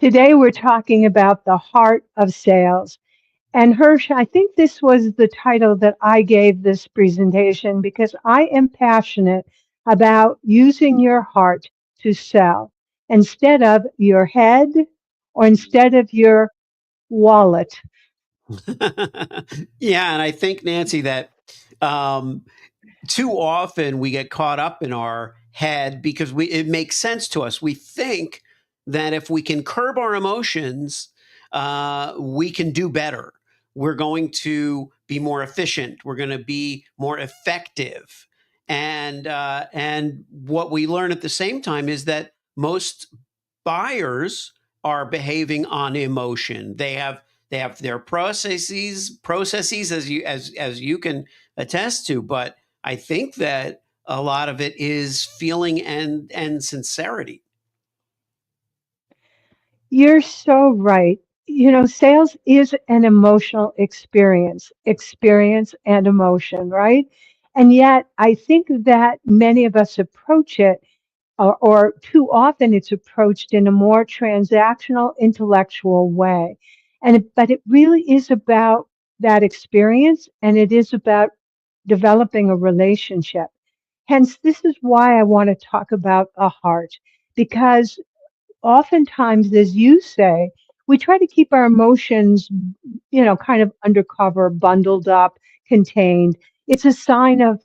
Today we're talking about the heart of sales. And Hirsch, I think this was the title that I gave this presentation because I am passionate about using your heart to sell instead of your head or instead of your wallet. Yeah, and I think, Nancy, that um, too often we get caught up in our head because it makes sense to us. We think that if we can curb our emotions, we can do better. We're going to be more efficient. We're going to be more effective. And what we learn at the same time is that most buyers are behaving on emotion. They have their processes as you can attest to, but I think that a lot of it is feeling and sincerity. You're so right. You know, sales is an emotional experience and emotion, right? And yet, I think that many of us approach it, or too often it's approached in a more transactional, intellectual way. But it really is about that experience and it is about developing a relationship. Hence, this is why I want to talk about the heart, because oftentimes, as you say, we try to keep our emotions, kind of undercover, bundled up, contained. It's a sign of,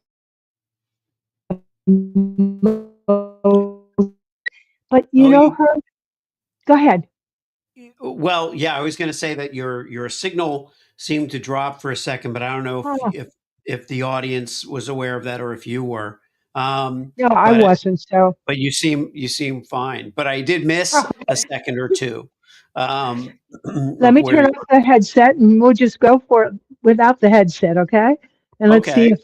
but Oh, you, her, go ahead. well, yeah, I was going to say that your signal seemed to drop for a second, but I don't know Oh, if the audience was aware of that or if you were. no, I But wasn't. So you seem fine. But I did miss oh, a second or two let of me where. turn off the headset and we'll just go for it without the headset, okay? And let's see Okay. if,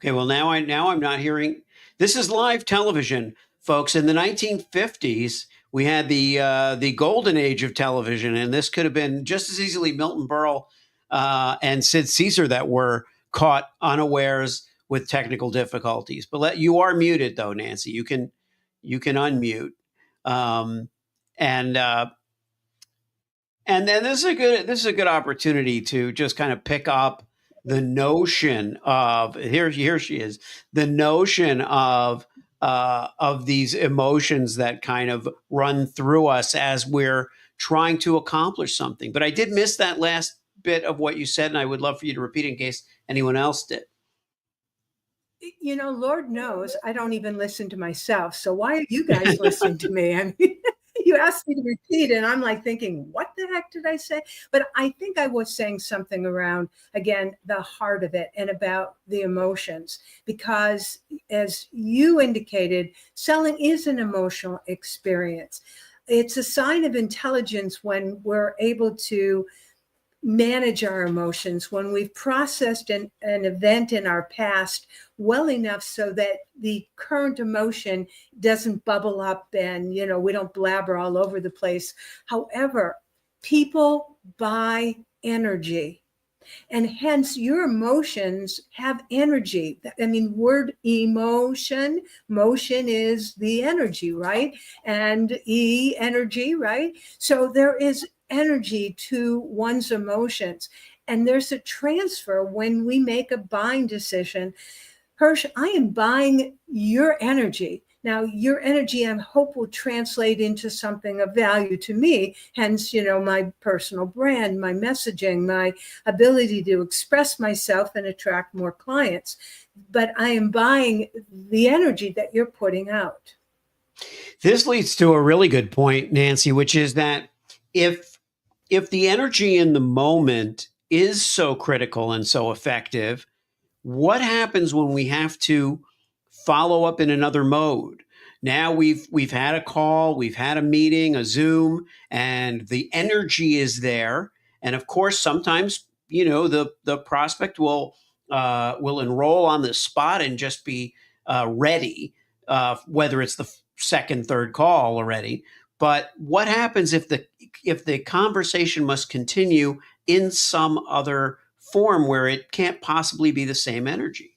Okay, well now I'm not hearing. This is live television, folks. In the 1950s, we had the golden age of television, and this could have been just as easily Milton Berle and Sid Caesar that were caught unawares with technical difficulties. But you are muted though, Nancy. You can unmute, um, and and then this is a good opportunity to just kind of pick up the notion of here she is, the notion of these emotions that kind of run through us as we're trying to accomplish something. But I did miss that last bit of what you said, and I would love for you to repeat in case anyone else did. Lord knows I don't even listen to myself. So why are you guys listening to me? I mean, you asked me to repeat, and I'm like thinking, what the heck did I say? But I think I was saying something around, again, the heart of it and about the emotions, because as you indicated, selling is an emotional experience. It's a sign of intelligence when we're able to manage our emotions, when we've processed an event in our past well enough so that the current emotion doesn't bubble up and we don't blabber all over the place. However, people buy energy, and hence your emotions have energy. I mean, word emotion, motion is the energy, right? And energy, right? So there is energy to one's emotions, and there's a transfer when we make a buying decision. Hirsch, I am buying your energy. Now, your energy, I hope, will translate into something of value to me. Hence, my personal brand, my messaging, my ability to express myself and attract more clients. But I am buying the energy that you're putting out. This leads to a really good point, Nancy, which is that if if the energy in the moment is so critical and so effective, what happens when we have to follow up in another mode? Now we've had a call, we've had a meeting, a Zoom, and the energy is there. And of course, sometimes the prospect will enroll on the spot and just be ready, whether it's the second, third call already. But what happens if the conversation must continue in some other form where it can't possibly be the same energy?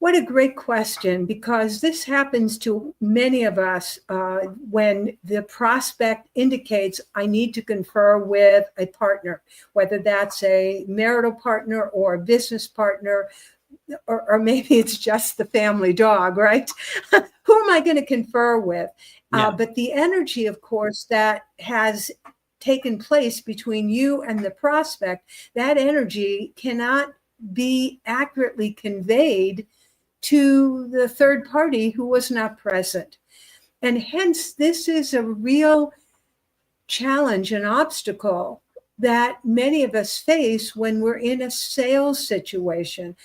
What a great question, because this happens to many of us when the prospect indicates, I need to confer with a partner, whether that's a marital partner or a business partner, or maybe it's just the family dog, right? Who am I going to confer with? Yeah. But the energy, of course, that has taken place between you and the prospect, that energy cannot be accurately conveyed to the third party who was not present. And hence, this is a real challenge, an obstacle that many of us face when we're in a sales situation.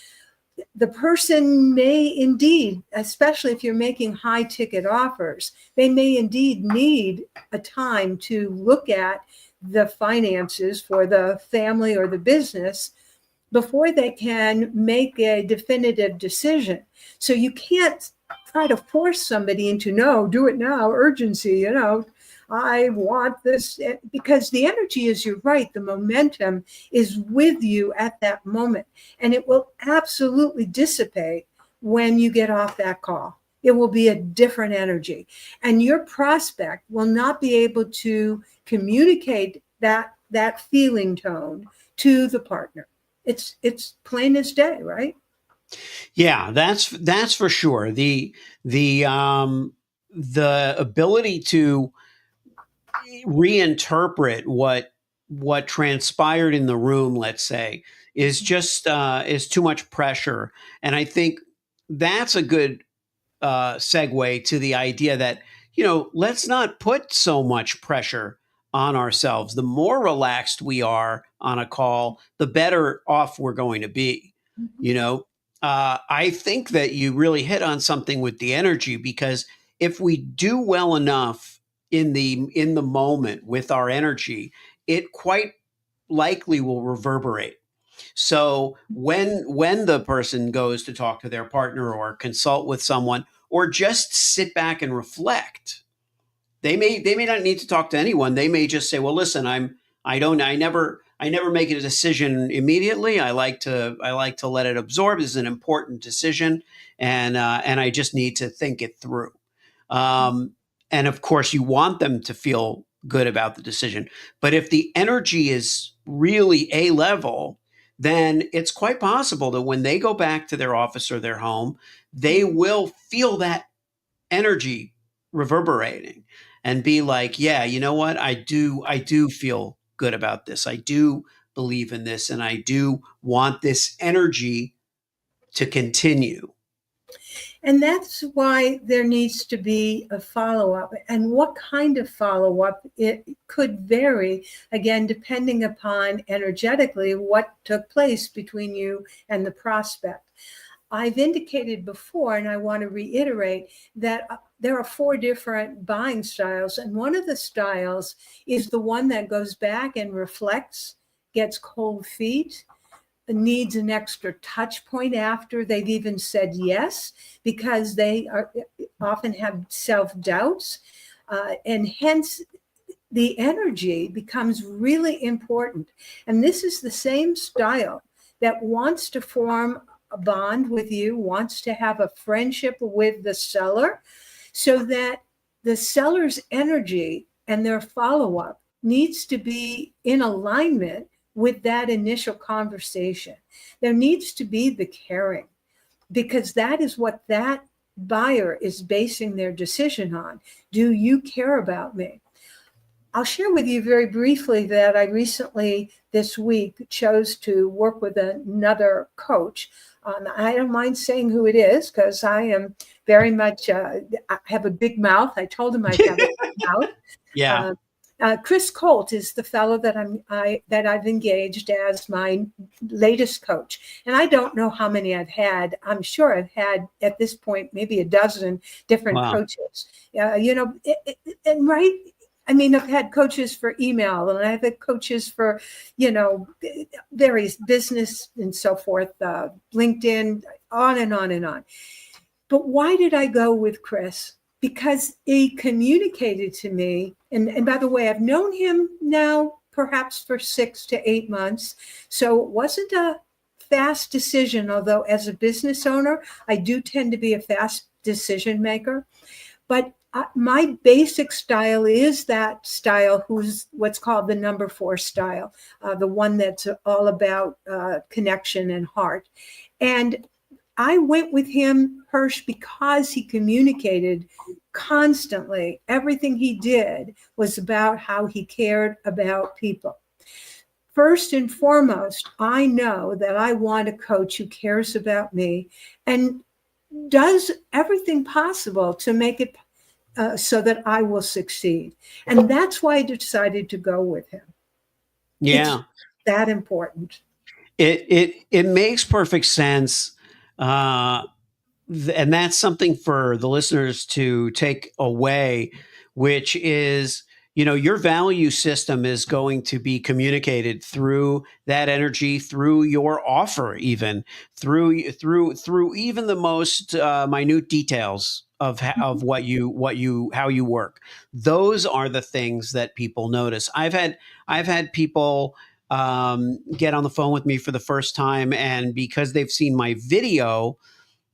The person may indeed, especially if you're making high ticket offers, they may indeed need a time to look at the finances for the family or the business before they can make a definitive decision. So you can't try to force somebody into, no, do it now, urgency, I want this, because the energy is, you're right, the momentum is with you at that moment, and it will absolutely dissipate when you get off that call. It will be a different energy, and your prospect will not be able to communicate that feeling tone to the partner. It's plain as day, right? Yeah, that's for sure. The ability to reinterpret what transpired in the room, let's say, is just is too much pressure. And I think that's a good segue to the idea that, let's not put so much pressure on ourselves. The more relaxed we are on a call, the better off we're going to be. You know, I think that you really hit on something with the energy, because if we do well enough in the moment with our energy, it quite likely will reverberate. So when the person goes to talk to their partner or consult with someone or just sit back and reflect, they may not need to talk to anyone. They may just say, well, listen, I never make a decision immediately. I like to let it absorb. This is an important decision, and I just need to think it through. And of course, you want them to feel good about the decision. But if the energy is really A level, then it's quite possible that when they go back to their office or their home, they will feel that energy reverberating and be like, yeah, you know what? I do feel good about this. I do believe in this, and I do want this energy to continue. And that's why there needs to be a follow-up. And what kind of follow-up? It could vary, again, depending upon energetically what took place between you and the prospect. I've indicated before, and I want to reiterate, that there are 4 different buying styles. And one of the styles is the one that goes back and reflects, gets cold feet, needs an extra touch point after they've even said yes, because they often have self-doubts. And hence, the energy becomes really important. And this is the same style that wants to form a bond with you, wants to have a friendship with the seller, so that the seller's energy and their follow-up needs to be in alignment with that initial conversation. There needs to be the caring, because that is what that buyer is basing their decision on. Do you care about me? I'll share with you very briefly that I recently, this week, chose to work with another coach. I don't mind saying who it is, because I am very much, I have a big mouth. I told him I have a big mouth. Yeah. Chris Colt is the fellow that I've engaged as my latest coach, and I don't know how many I've had. I'm sure I've had at this point maybe a dozen different Wow. coaches. And right. I mean, I've had coaches for email, and I've had coaches for, various business and so forth, LinkedIn, on and on and on. But why did I go with Chris? Because he communicated to me, and by the way, I've known him now perhaps for 6 to 8 months. So it wasn't a fast decision, although as a business owner, I do tend to be a fast decision maker. But my basic style is that style who's what's called the number 4 style, the one that's all about connection and heart. And I went with him, Hirsch, because he communicated constantly. Everything he did was about how he cared about people. First and foremost, I know that I want a coach who cares about me and does everything possible to make it so that I will succeed. And that's why I decided to go with him. Yeah. It's that important. It makes perfect sense. And that's something for the listeners to take away, which is, your value system is going to be communicated through that energy, through your offer, even through even the most minute details of how you work. Those are the things that people notice. I've had people get on the phone with me for the first time, and because they've seen my video,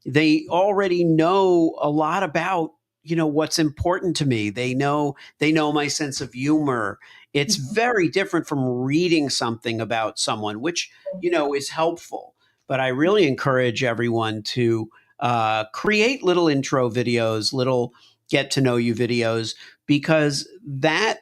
they already know a lot about what's important to me. They know my sense of humor. It's very different from reading something about someone, which is helpful. But I really encourage everyone to create little intro videos, little get to know you videos, because that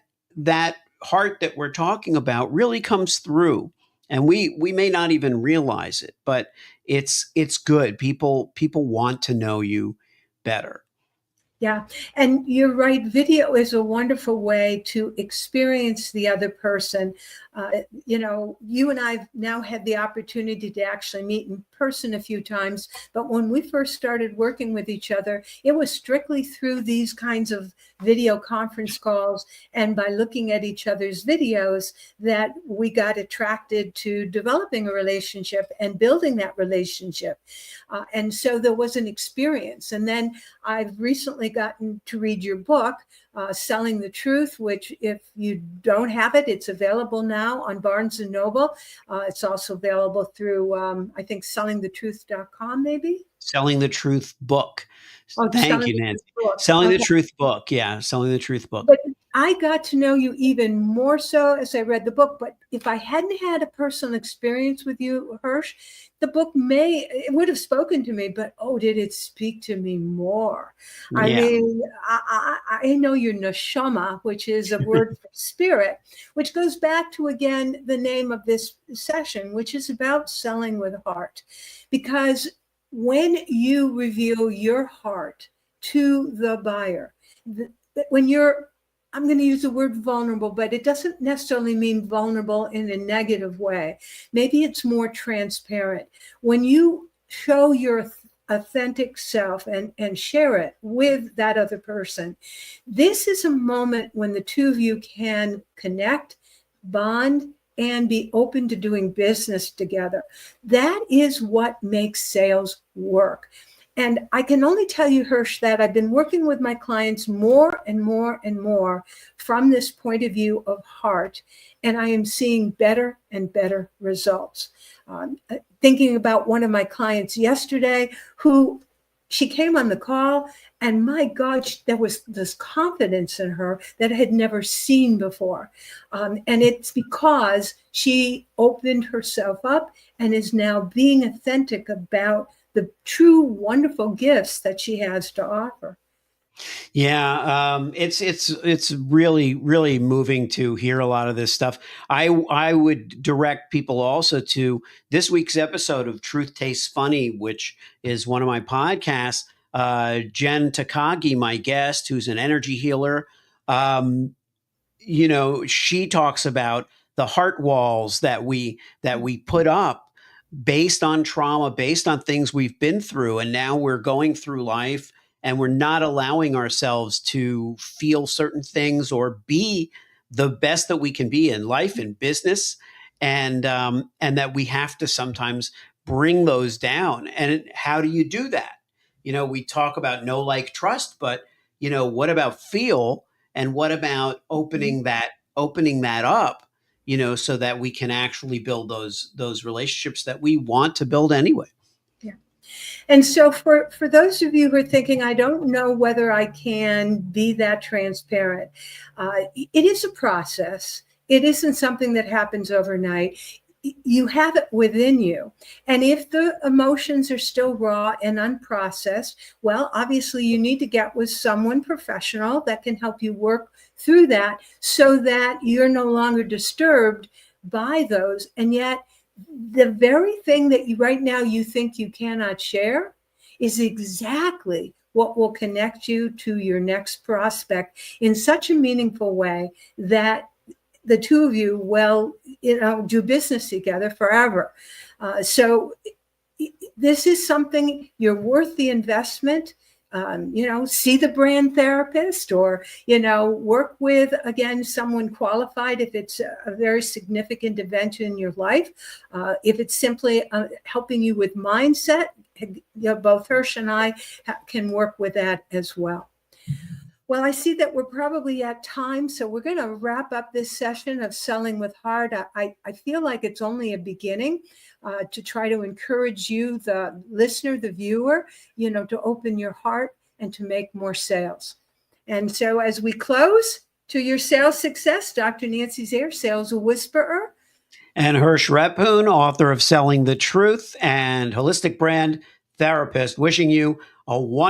heart that we're talking about really comes through, and we may not even realize it, but it's good. People want to know you better. Yeah. And you're right. Video is a wonderful way to experience the other person. You and I've now had the opportunity to actually meet in person a few times. But when we first started working with each other, it was strictly through these kinds of video conference calls and by looking at each other's videos that we got attracted to developing a relationship and building that relationship. And so there was an experience. And then I've recently gotten to read your book, Selling the Truth, which if you don't have it, it's available now on Barnes & Noble. It's also available through, I think, sellingthetruth.com, maybe? Selling the Truth book. Oh, Thank you, Nancy. Selling the Truth book. Yeah, Selling the Truth book. But I got to know you even more so as I read the book. But if I hadn't had a personal experience with you, Hirsch, the book it would have spoken to me, but did it speak to me more? I mean, I know your neshama, which is a word for spirit, which goes back to, again, the name of this session, which is about selling with heart. Because when you reveal your heart to the buyer, when you're, I'm going to use the word vulnerable, but it doesn't necessarily mean vulnerable in a negative way. Maybe it's more transparent. When you show your authentic self and share it with that other person, this is a moment when the two of you can connect, bond, and be open to doing business together. That is what makes sales work. And I can only tell you, Hirsch, that I've been working with my clients more and more and more from this point of view of heart, and I am seeing better and better results. Thinking about one of my clients yesterday who she came on the call, and my God, there was this confidence in her that I had never seen before. And it's because she opened herself up and is now being authentic about the true wonderful gifts that she has to offer. Yeah, it's really, really moving to hear a lot of this stuff. I would direct people also to this week's episode of Truth Tastes Funny, which is one of my podcasts. Jen Takagi, my guest, who's an energy healer, she talks about the heart walls that we put up based on trauma, based on things we've been through, and now we're going through life and we're not allowing ourselves to feel certain things or be the best that we can be in life and business, and that we have to sometimes bring those down. And how do you do that? We talk about know, like, trust, but what about feel, and what about opening that up so that we can actually build those relationships that we want to build anyway. And so for those of you who are thinking, I don't know whether I can be that transparent, it is a process. It isn't something that happens overnight. You have it within you. And if the emotions are still raw and unprocessed, well, obviously you need to get with someone professional that can help you work through that so that you're no longer disturbed by those. And yet the very thing that you right now you think you cannot share is exactly what will connect you to your next prospect in such a meaningful way that the two of you will, do business together forever. So this is something you're worth the investment. See the brand therapist, or, work with, again, someone qualified if it's a very significant event in your life. If it's simply helping you with mindset, both Hirsch and I can work with that as well. Well, I see that we're probably at time, so we're going to wrap up this session of Selling with Heart. I feel like it's only a beginning to try to encourage you, the listener, the viewer, to open your heart and to make more sales. And so as we close, to your sales success, Dr. Nancy Zare, Sales Whisperer. And Hirsch Rephun, author of Selling the Truth and holistic brand therapist, wishing you a wonderful